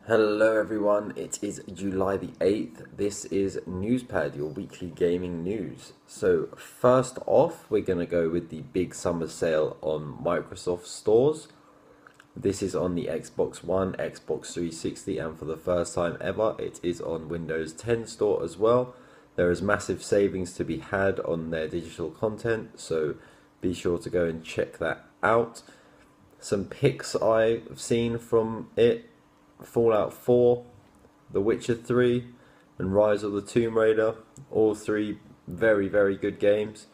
Hello everyone, it is July the 8th. This is NewsPad, your weekly gaming news. So first off, we're going to go with the big summer sale on Microsoft stores. This is on the Xbox One, Xbox 360, and for the first time ever, it is on Windows 10 store as well. There is massive savings to be had on their digital content, so be sure to go and check that out. Some pics I've seen from it: Fallout 4, The Witcher 3, and Rise of the Tomb Raider. All three very, very good games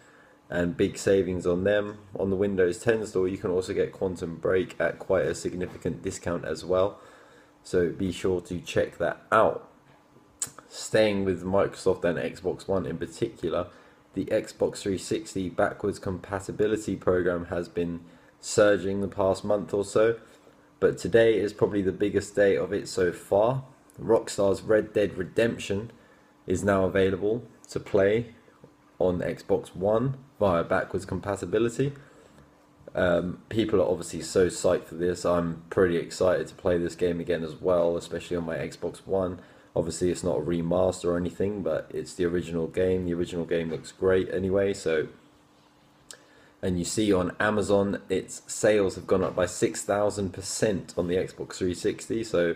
and big savings on them. On the Windows 10 store, you can also get Quantum Break at quite a significant discount as well. So be sure to check that out. Staying with Microsoft and Xbox One in particular, the Xbox 360 backwards compatibility program has been surging the past month or so. But today is probably the biggest day of it so far. Rockstar's Red Dead Redemption is now available to play on Xbox One via backwards compatibility. People are obviously so psyched for this. I'm pretty excited to play this game again as well, especially on my Xbox One. Obviously it's not a remaster or anything, but it's the original game. The original game looks great anyway, so... And you see on Amazon, its sales have gone up by 6,000% on the Xbox 360. So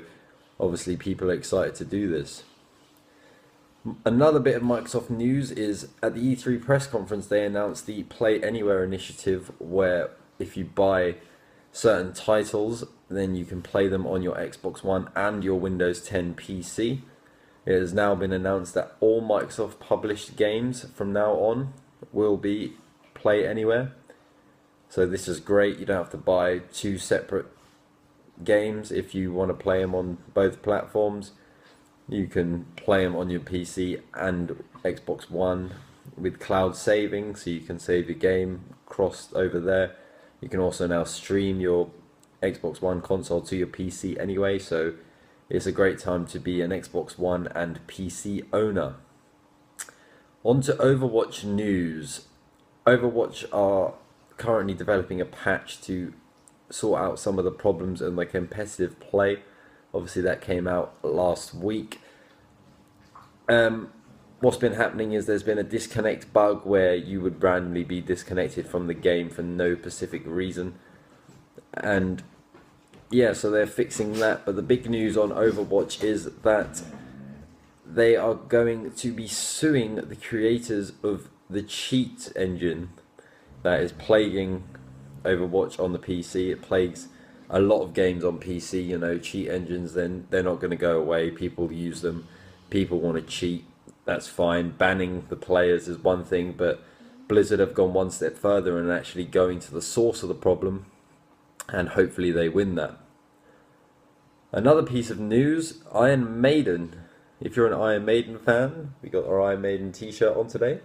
obviously people are excited to do this. Another bit of Microsoft news is at the E3 press conference, they announced the Play Anywhere initiative, where if you buy certain titles, then you can play them on your Xbox One and your Windows 10 PC. It has now been announced that all Microsoft published games from now on will be Play Anywhere. So this is great. You don't have to buy two separate games if you want to play them on both platforms. You can play them on your PC and Xbox One with cloud saving, so you can save your game crossed over there. You can also now stream your Xbox One console to your PC anyway, so it's a great time to be an Xbox One and PC owner. On to Overwatch news. Overwatch are currently developing a patch to sort out some of the problems in the competitive play. Obviously that came out last week. What's been happening is there's been a disconnect bug where you would randomly be disconnected from the game for no specific reason. And yeah, so they're fixing that. But the big news on Overwatch is that they are going to be suing the creators of the cheat engine that is plaguing Overwatch on the PC. It plagues a lot of games on PC, you know, cheat engines. Then they're not going to go away. People use them. People want to cheat. That's fine. Banning the players is one thing, but Blizzard have gone one step further and actually going to the source of the problem, and hopefully they win that. Another piece of news, Iron Maiden. If you're an Iron Maiden fan, we got our Iron Maiden t-shirt on today.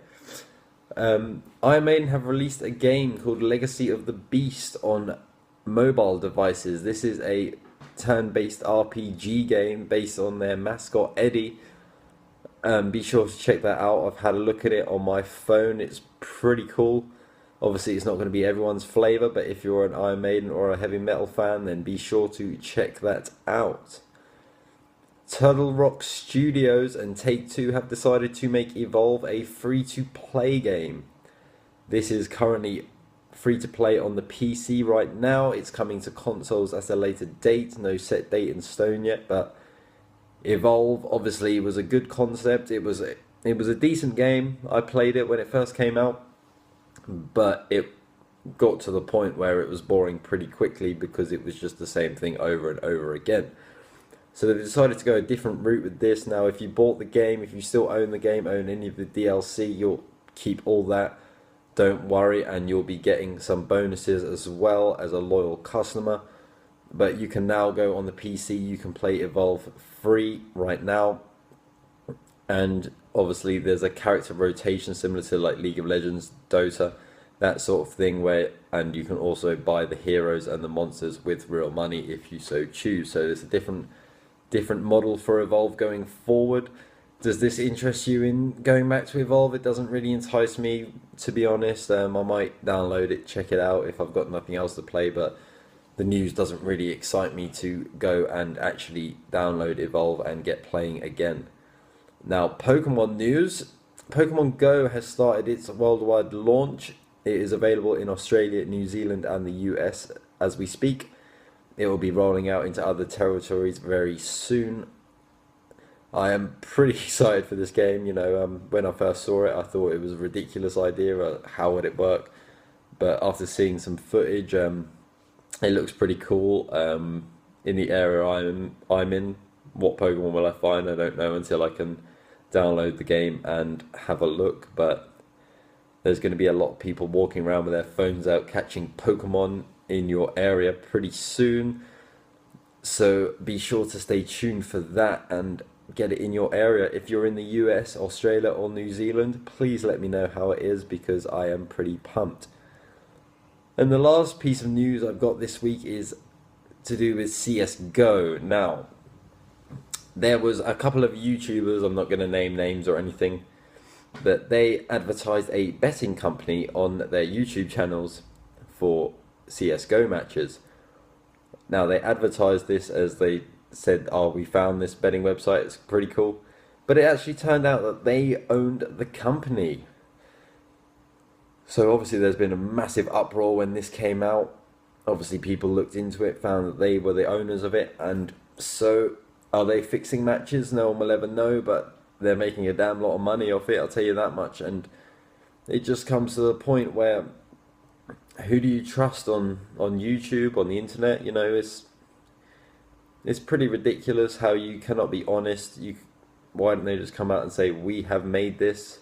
Iron Maiden have released a game called Legacy of the Beast on mobile devices. This is a turn-based RPG game based on their mascot Eddie. Be sure to check that out. I've had a look at it on my phone. It's pretty cool. Obviously it's not going to be everyone's flavour, but if you're an Iron Maiden or a heavy metal fan, then be sure to check that out. Turtle Rock Studios and Take-Two have decided to make Evolve a free-to-play game. This is currently free-to-play on the PC right now. It's coming to consoles at a later date. No set date in stone yet, but Evolve obviously was a good concept. It was a decent game. I played it when it first came out, but it got to the point where it was boring pretty quickly because it was just the same thing over and over again. So they've decided to go a different route with this. Now, if you bought the game, if you still own the game, own any of the DLC, you'll keep all that. Don't worry, and you'll be getting some bonuses as well as a loyal customer. But you can now go on the PC, you can play Evolve free right now. And obviously there's a character rotation similar to like League of Legends, Dota, that sort of thing, and you can also buy the heroes and the monsters with real money if you so choose. So it's a different model for Evolve going forward. Does this interest you in going back to Evolve? It doesn't really entice me, to be honest. I might download it, check it out if I've got nothing else to play, but the news doesn't really excite me to go and actually download Evolve and get playing again. Now, Pokemon news. Pokemon Go has started its worldwide launch. It is available in Australia, New Zealand, and the US as we speak. It will be rolling out into other territories very soon. I am pretty excited for this game. When I first saw it, I thought it was a ridiculous idea. How would it work? But after seeing some footage, it looks pretty cool. In the area I'm in, what Pokemon will I find? I don't know until I can download the game and have a look. But there's going to be a lot of people walking around with their phones out catching Pokemon in your area pretty soon. So be sure to stay tuned for that and get it in your area. If you're in the US, Australia, or New Zealand, please let me know how it is, because I am pretty pumped. And the last piece of news I've got this week is to do with CSGO. Now, there was a couple of YouTubers, I'm not going to name names or anything, but they advertised a betting company on their YouTube channels for CSGO matches. Now, they advertised this as they said, oh, we found this betting website, it's pretty cool. But it actually turned out that they owned the company. So obviously there's been a massive uproar when this came out. Obviously people looked into it, found that they were the owners of it, and so are they fixing matches? No one will ever know, but they're making a damn lot of money off it, I'll tell you that much. And it just comes to the point where, who do you trust on YouTube, on the internet? It's pretty ridiculous how you cannot be honest. Why don't they just come out and say, we have made this?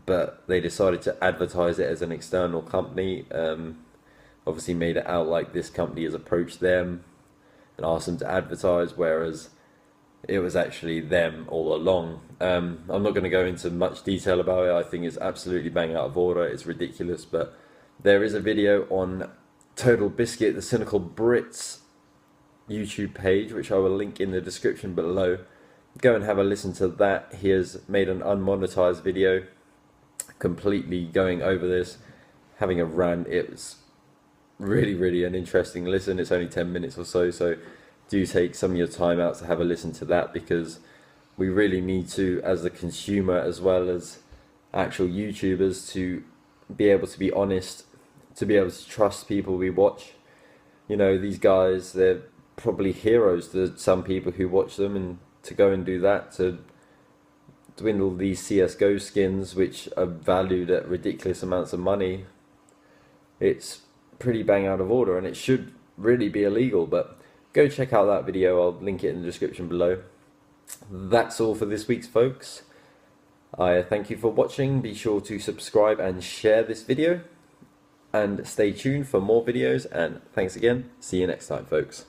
But they decided to advertise it as an external company. Obviously made it out like this company has approached them and asked them to advertise, whereas it was actually them all along. I'm not going to go into much detail about it. I think it's absolutely bang out of order. It's ridiculous, but there is a video on Total Biscuit, the Cynical Brits YouTube page, which I will link in the description below. Go and have a listen to that. He has made an unmonetized video completely going over this, having a rant. It was really an interesting listen. It's only 10 minutes or so, so do take some of your time out to have a listen to that, because we really need to, as the consumer as well as actual YouTubers, to be able to be honest, to be able to trust people we watch. These guys, they're probably heroes to some people who watch them, and to go and do that, to dwindle these CSGO skins, which are valued at ridiculous amounts of money, it's pretty bang out of order, and it should really be illegal. But go check out that video, I'll link it in the description below. That's all for this week's folks. I thank you for watching. Be sure to subscribe and share this video, and stay tuned for more videos, and thanks again. See you next time, folks.